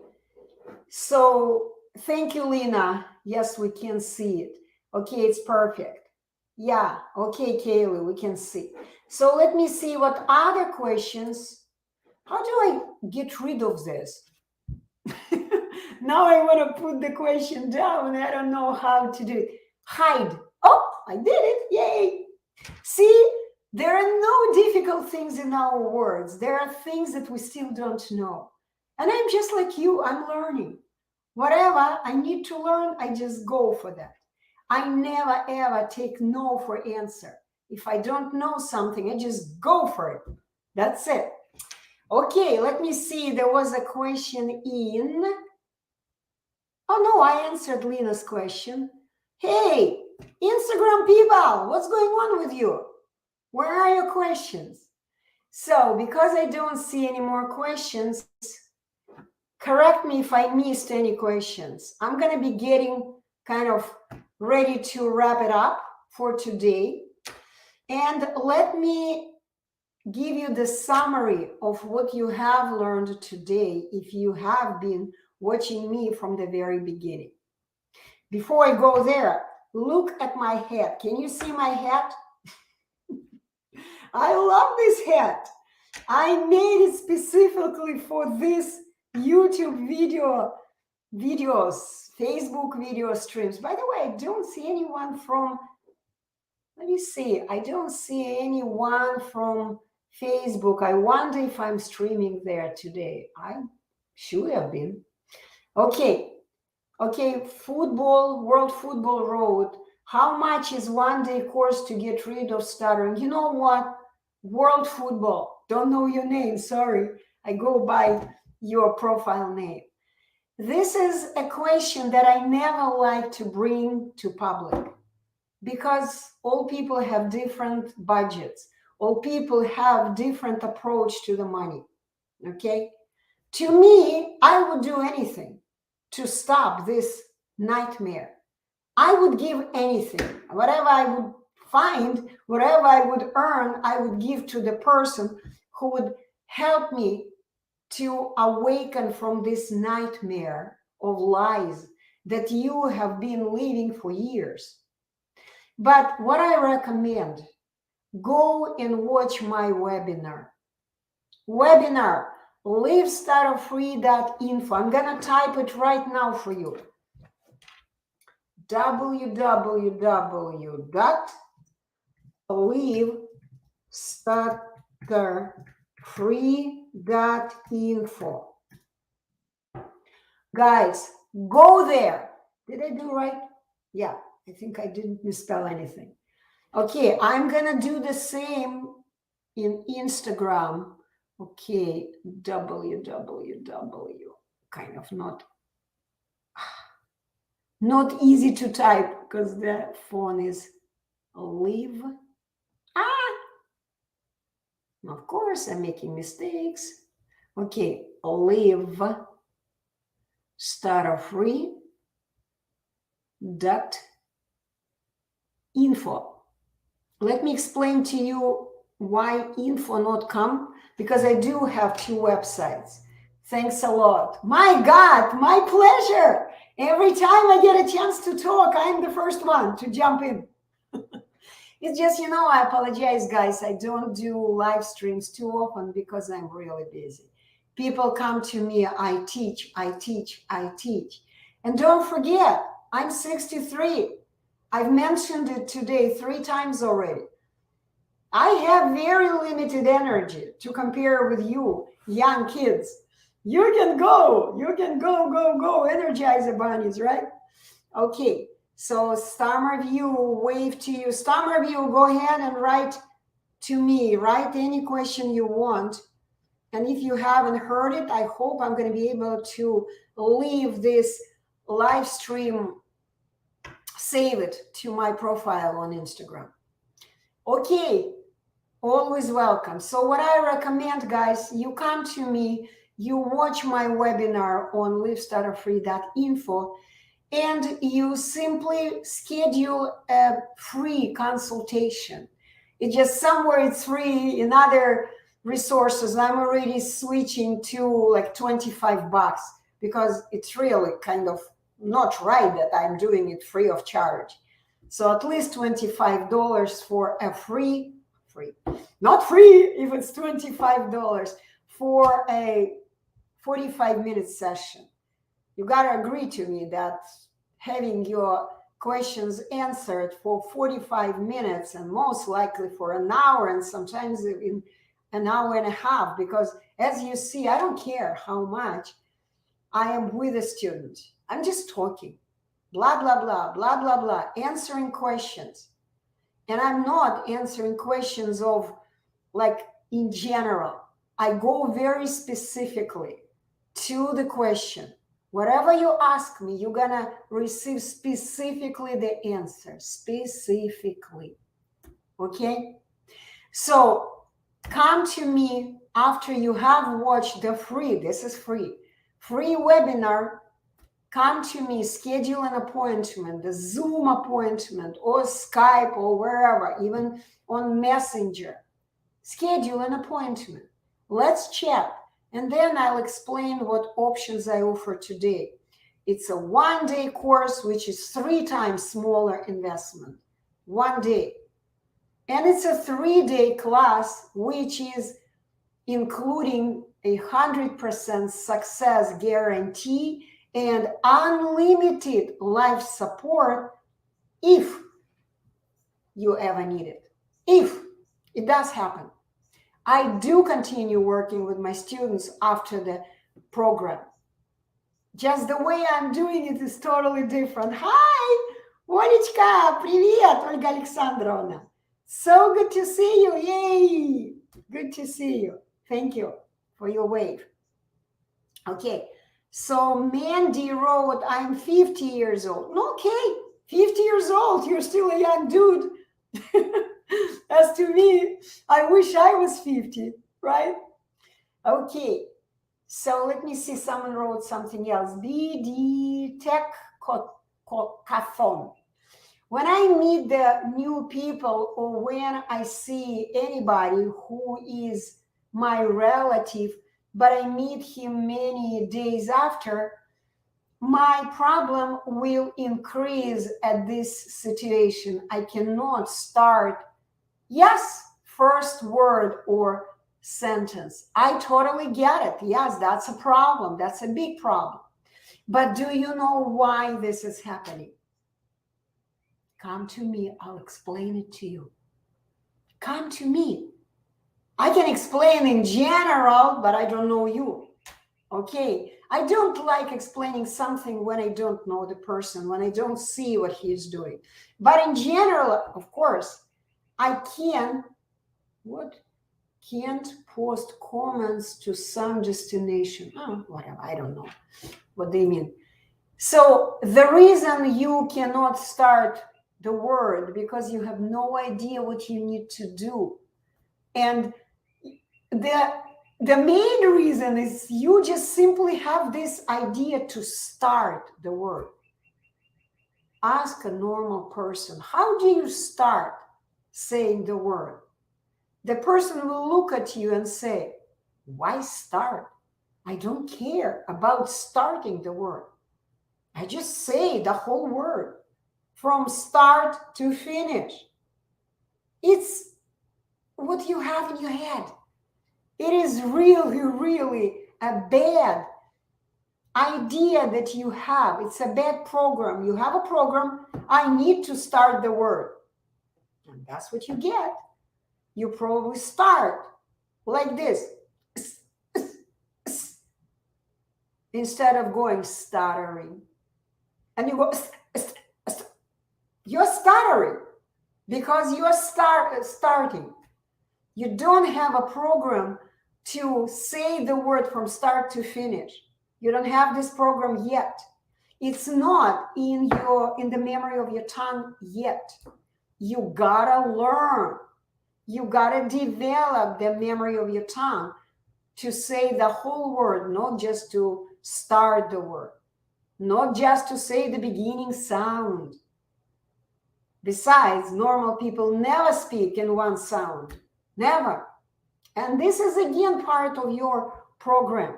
so thank you, Lena. Yes, we can see it. Okay, it's perfect. Yeah, okay, Kaylee, we can see. So let me see what other questions. How do I get rid of this? Now I want to put the question down. I don't know how to do it. Hide. Oh, I did it. Yay. See, there are no difficult things in our words. There are things that we still don't know. And I'm just like you. I'm learning. Whatever I need to learn, I just go for that. I never ever take no for answer. If I don't know something, I just go for it. That's it. Okay, let me see. There was a question in. Oh no, I answered Lena's question. Hey, Instagram people, what's going on with you? Where are your questions? So, because I don't see any more questions, correct me if I missed any questions. I'm going to be getting kind of ready to wrap it up for today. And let me give you the summary of what you have learned today if you have been watching me from the very beginning. Before I go there, look at my hat. Can you see my hat? I love this hat. I made it specifically for this YouTube videos, Facebook video streams. By the way, I don't see anyone from, let me see, I don't see anyone from Facebook. I wonder if I'm streaming there today. I should have been. Okay, football, World Football Road. How much is one-day course to get rid of stuttering? You know what? World Football. Don't know your name, sorry. I go by your profile name. This is a question that I never like to bring to public because all people have different budgets. All people have different approach to the money, okay? To me, I would do anything to stop this nightmare. I would give anything. Whatever I would find, whatever I would earn, I would give to the person who would help me to awaken from this nightmare of lies that you have been living for years. But what I recommend, go and watch my webinar. Livestutterfree.info. I'm going to type it right now for you. www.livestutterfree.info. Guys, go there. Did I do right? Yeah, I think I didn't misspell anything. Okay, I'm going to do the same in Instagram. Okay, www. Kind of not easy to type because the phone is live. Of course, I'm making mistakes. Okay, live Stutter-Free.info. Let me explain to you why info not come, because I do have 2 websites. Thanks a lot. My God, my pleasure. Every time I get a chance to talk, I'm the first one to jump in. It's just, I apologize, guys. I don't do live streams too often because I'm really busy. People come to me, I teach. And don't forget, I'm 63. I've mentioned it today 3 times already. I have very limited energy to compare with you, young kids. You can go, Energizer bunnies, right? Okay, so Summerview, wave to you. Summerview, go ahead and write to me. Write any question you want. And if you haven't heard it, I hope I'm going to be able to leave this live stream, save it to my profile on Instagram. Okay, always welcome. So what I recommend, guys, you come to me, you watch my webinar on livestutterfree.info, and you simply schedule a free consultation. It's just somewhere it's free. In other resources, I'm already switching to like $25 because it's really kind of not right that I'm doing it free of charge. So at least $25 for a free, not free if it's $25 for a 45-minute session. You got to agree to me that having your questions answered for 45 minutes and most likely for an hour and sometimes in an hour and a half, because as you see, I don't care how much I am with a student. I'm just talking. blah, blah, blah, blah, blah, blah, answering questions. And I'm not answering questions of like in general. I go very specifically to the question. Whatever you ask me, you're gonna receive specifically the answer, specifically, okay? So come to me after you have watched the free, this is free webinar. Come to me, schedule an appointment, the Zoom appointment or Skype or wherever, even on Messenger. Schedule an appointment. Let's chat. And then I'll explain what options I offer today. It's a one-day course, which is 3 times smaller investment. 1 day. And it's a 3-day class, which is including 100% success guarantee and unlimited life support if you ever need it. If it does happen. I do continue working with my students after the program. Just the way I'm doing it is totally different. Hi, Олечка, привет, Ольга Александровна. So good to see you, yay! Good to see you. Thank you for your wave. Okay, so Mandy wrote, I'm 50 years old. Okay, 50 years old, you're still a young dude. As to me, I wish I was 50, right? Okay, so let me see, someone wrote something else. BD Tech Cathon. When I meet the new people or when I see anybody who is my relative, but I meet him many days after, my problem will increase at this situation. I cannot start, yes, first word or sentence. I totally get it. Yes, that's a problem. That's a big problem. But do you know why this is happening? Come to me. I'll explain it to you. Come to me. I can explain in general, but I don't know you. Okay? I don't like explaining something when I don't know the person, when I don't see what he is doing. But in general, of course, I can't post comments to some destination. Oh, whatever, I don't know what they mean. So the reason you cannot start the word because you have no idea what you need to do. And the main reason is you just simply have this idea to start the word. Ask a normal person, how do you start saying the word? The person will look at you and say, why start? I don't care about starting the word. I just say the whole word from start to finish. It's what you have in your head. It is really, really a bad idea that you have. It's a bad program. You have a program, I need to start the word. And that's what you get. You probably start like this. Instead of going stuttering. And you go, you're stuttering because you're starting. You don't have a program to say the word from start to finish. You don't have this program yet. It's not in the memory of your tongue yet. You gotta learn. You gotta develop the memory of your tongue to say the whole word, not just to start the word, not just to say the beginning sound. Besides, normal people never speak in one sound. Never. And this is again part of your program.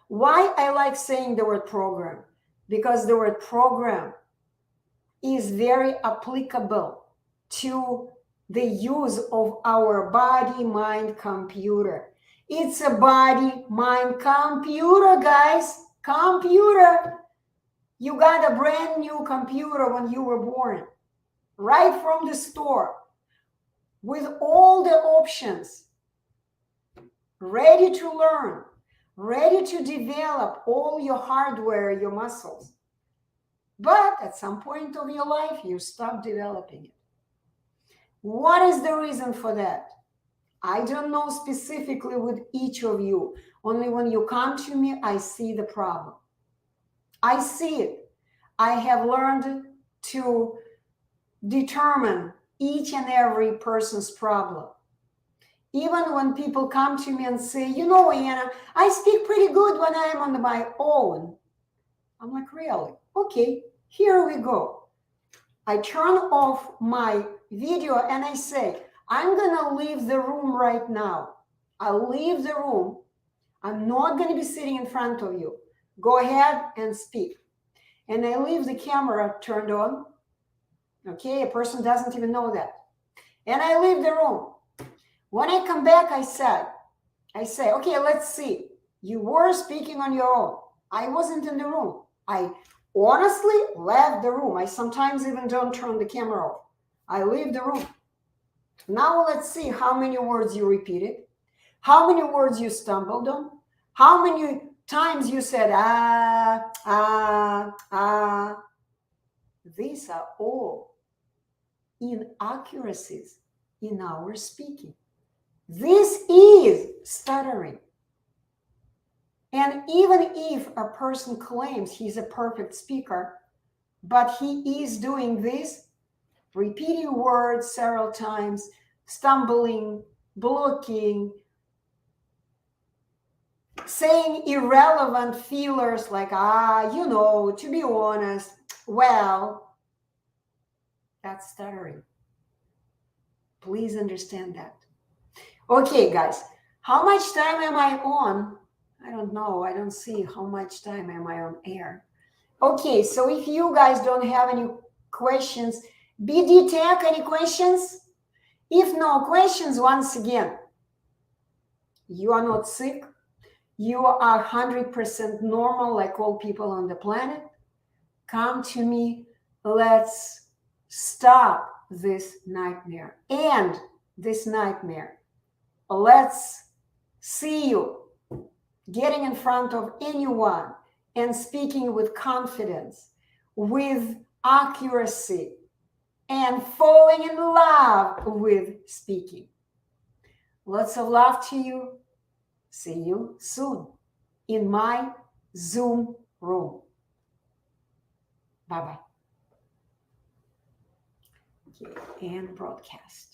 Why I like saying the word program? Because the word program is very applicable to the use of our body, mind, computer. It's a body, mind, computer, guys. Computer. You got a brand new computer when you were born, right from the store, with all the options, ready to learn, ready to develop all your hardware, your muscles. But at some point of your life, you stop developing it. What is the reason for that? I don't know specifically with each of you. Only when you come to me, I see the problem. I see it. I have learned to determine each and every person's problem. Even when people come to me and say, you know, Anna, I speak pretty good when I'm on my own. I'm like, really? Okay, here we go. I turn off my video and I say, I'm going to leave the room right now. I'll leave the room. I'm not going to be sitting in front of you. Go ahead and speak. And I leave the camera turned on. Okay, a person doesn't even know that. And I leave the room. When I come back, I say, okay, let's see. You were speaking on your own. I wasn't in the room. I honestly left the room. I sometimes even don't turn the camera off. I leave the room. Now let's see how many words you repeated, how many words you stumbled on, how many times you said, These are all inaccuracies in our speaking. This is stuttering. And even if a person claims he's a perfect speaker, but he is doing this, repeating words several times, stumbling, blocking, saying irrelevant fillers like, you know, to be honest, well, that's stuttering. Please understand that. Okay, guys, how much time am I on? I don't know. I don't see how much time am I on air. Okay, so if you guys don't have any questions, BD Tech, any questions? If no questions, once again, you are not sick. You are 100% normal like all people on the planet. Come to me. Let's stop this nightmare. And this nightmare. Let's see you getting in front of anyone and speaking with confidence, with accuracy, and falling in love with speaking. Lots of love to you. See you soon in my Zoom room. Bye-bye. Okay, and broadcast.